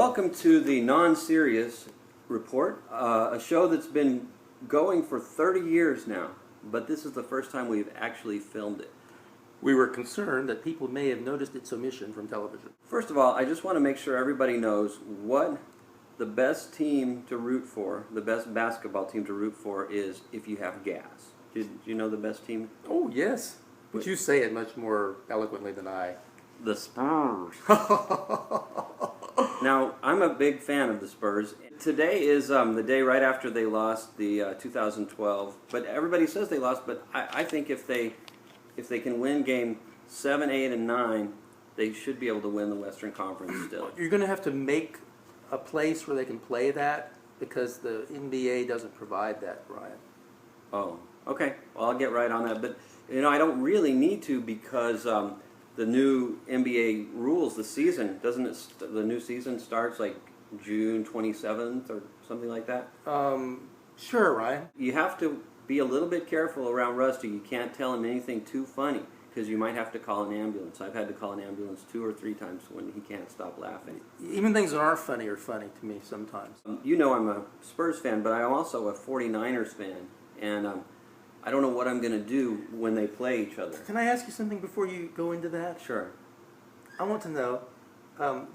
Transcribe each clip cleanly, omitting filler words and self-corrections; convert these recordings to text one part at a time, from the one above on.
Welcome to the Non-Serious Report, a show that's been going for 30 years now, but this is the first time we've actually filmed it. We were concerned that people may have noticed its omission from television. First of all, I just want to make sure everybody knows what the best team to root for, the best basketball team to root for is if you have gas. Did you know the best team? Oh, yes. But you say it much more eloquently than I. The Spurs. Now, I'm a big fan of the Spurs. Today is the day right after they lost the 2012. But everybody says they lost, but I think if they can win game 7, 8, and 9, they should be able to win the Western Conference still. You're going to have to make a place where they can play that because the NBA doesn't provide that, Ryan. Oh, okay. Well, I'll get right on that. But, you know, I don't really need to because the new NBA rules, the season, the new season starts like June 27th or something like that? Sure, Ryan. You have to be a little bit careful around Rusty. You can't tell him anything too funny because you might have to call an ambulance. I've had to call an ambulance 2 or 3 times when he can't stop laughing. Even things that aren't funny are funny to me sometimes. You know I'm a Spurs fan, but I'm also a 49ers fan, and I don't know what I'm going to do when they play each other. Can I ask you something before you go into that? Sure. I want to know,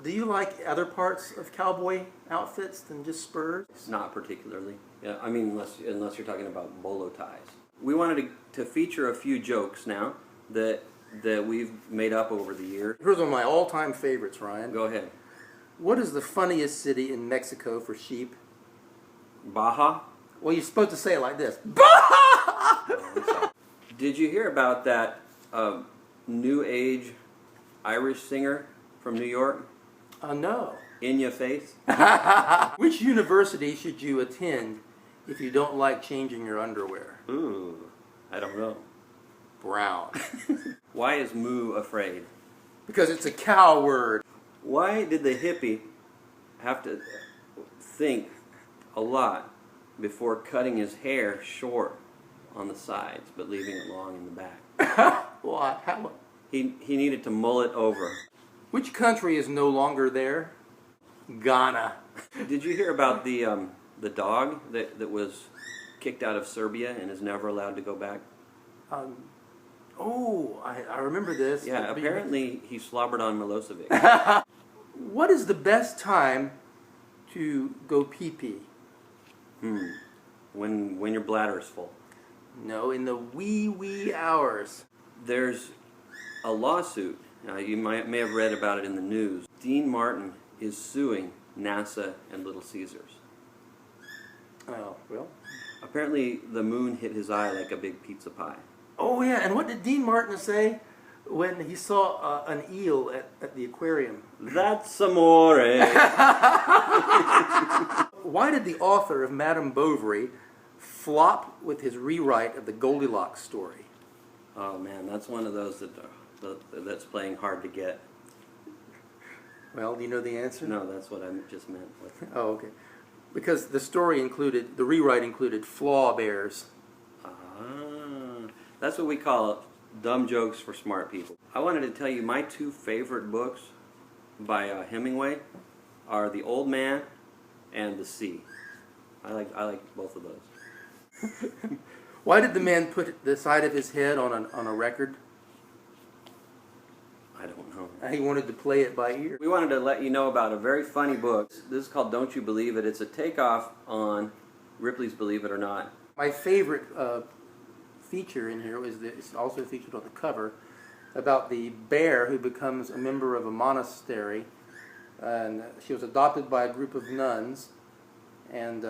do you like other parts of cowboy outfits than just Spurs? Not particularly. Yeah, I mean, unless you're talking about bolo ties. We wanted to feature a few jokes now that we've made up over the years. Here's one of my all-time favorites, Ryan. Go ahead. What is the funniest city in Mexico for sheep? Baja? Well, you're supposed to say it like this. Baja! Did you hear about that new age Irish singer from New York? No. In Your Face? Which university should you attend if you don't like changing your underwear? Ooh, I don't know. Brown. Why is Moo afraid? Because it's a cow word. Why did the hippie have to think a lot before cutting his hair short on the sides, but leaving it long in the back? What? How? He needed to mull it over. Which country is no longer there? Ghana. Did you hear about the dog that was kicked out of Serbia and is never allowed to go back? I remember this. Yeah, apparently he slobbered on Milosevic. What is the best time to go pee-pee? When your bladder is full. No, in the wee hours. There's a lawsuit. Now, you may have read about it in the news. Dean Martin is suing NASA and Little Caesars. Oh, well. Apparently the moon hit his eye like a big pizza pie. Oh, yeah, and what did Dean Martin say when he saw an eel at the aquarium? That's amore. Why did the author of Madame Bovary flop with his rewrite of the Goldilocks story? Oh, man, that's one of those that's playing hard to get. Well, do you know the answer? No, that's what I just meant. Oh, okay. Because the rewrite included flaw bears. That's what we call it, dumb jokes for smart people. I wanted to tell you my 2 favorite books by Hemingway are The Old Man and The Sea. I like both of those. Why did the man put the side of his head on a record? I don't know. He wanted to play it by ear. We wanted to let you know about a very funny book. This is called Don't You Believe It. It's a takeoff on Ripley's Believe It or Not. My favorite feature in here it's also featured on the cover, about the bear who becomes a member of a monastery, and she was adopted by a group of nuns, and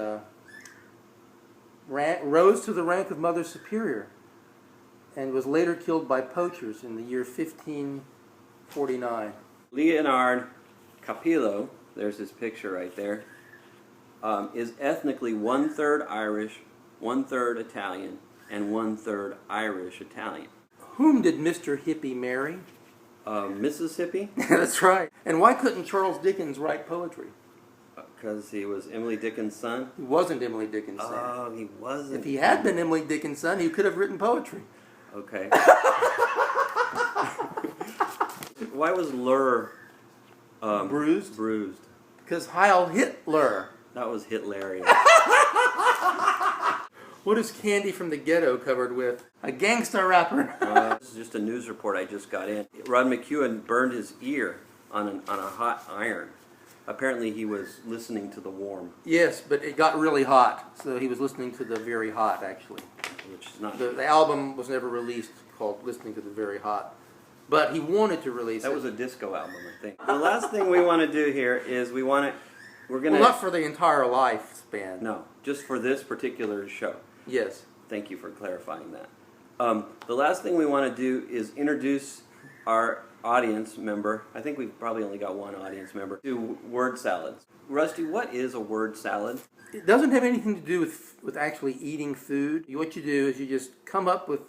rose to the rank of Mother Superior, and was later killed by poachers in the year 1549. Leonard Capillo, there's his picture right there, is ethnically 1/3 Irish, 1/3 Italian, and 1/3 Irish Italian. Whom did Mr. Hippie marry? Mississippi? That's right. And why couldn't Charles Dickens write poetry? Because he was Emily Dickens' son? He wasn't Emily Dickens' son. Oh, he wasn't. If he had been Emily Dickens' son, he could have written poetry. Okay. Why was Lur bruised? Bruised. Because Heil Hitler. That was hilarious. What is Candy from the Ghetto covered with? A gangsta rapper. This is just a news report I just got in. Rod McEwen burned his ear on a hot iron. Apparently he was listening to The Warm, Yes, but it got really hot, so he was listening to the Very Hot, actually. which is not... The album was never released called Listening to the Very Hot. But he wanted to release That it. was a disco album, I think. The last thing we want to do here is we're going to... Well, not for the entire lifespan. No, just for this particular show. Yes. Thank you for clarifying that. The last thing we want to do is introduce our audience member. I think we've probably only got one audience member to word salads. Rusty, what is a word salad? It doesn't have anything to do with actually eating food. What you do is you just come up with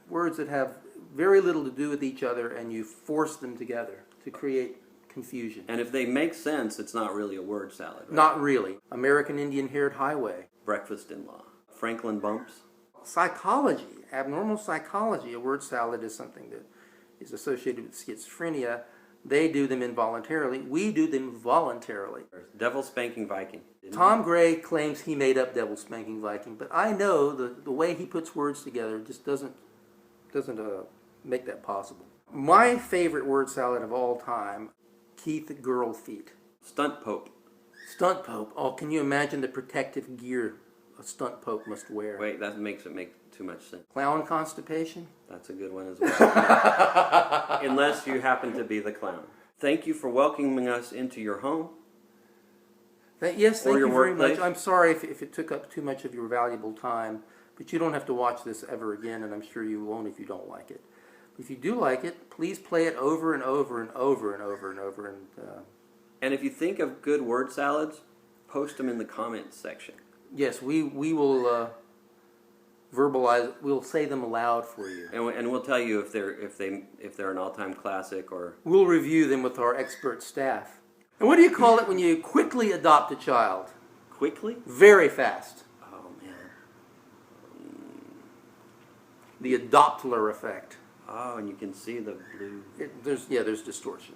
words that have very little to do with each other, and you force them together to create confusion. And if they make sense, it's not really a word salad, right? Not really. American Indian Haired Highway. Breakfast in law. Franklin bumps. Psychology, abnormal psychology. A word salad is something that is associated with schizophrenia. They do them involuntarily. We do them voluntarily. Devil spanking Viking. Tom Gray claims he made up Devil Spanking Viking, but I know the way he puts words together just doesn't make that possible. My favorite word salad of all time, Keith Girlfeet. Stunt Pope. Stunt Pope. Oh, can you imagine the protective gear a stunt pope must wear? Wait, that makes it make too much sense. Clown constipation? That's a good one as well. Unless you happen to be the clown. Thank you for welcoming us into your home. Yes, thank Or your you very workplace. much. I'm sorry if it took up too much of your valuable time, but you don't have to watch this ever again, and I'm sure you won't if you don't like it. If you do like it, please play it over and over and over and over and over. And if you think of good word salads, post them in the comments section. Yes, we will verbalize. We'll say them aloud for you. And we'll tell you if they're an all-time classic or... We'll review them with our expert staff. And what do you call it when you quickly adopt a child? Quickly? Very fast. Oh, man. The adoptler effect. Oh, and you can see the blue... There's distortion.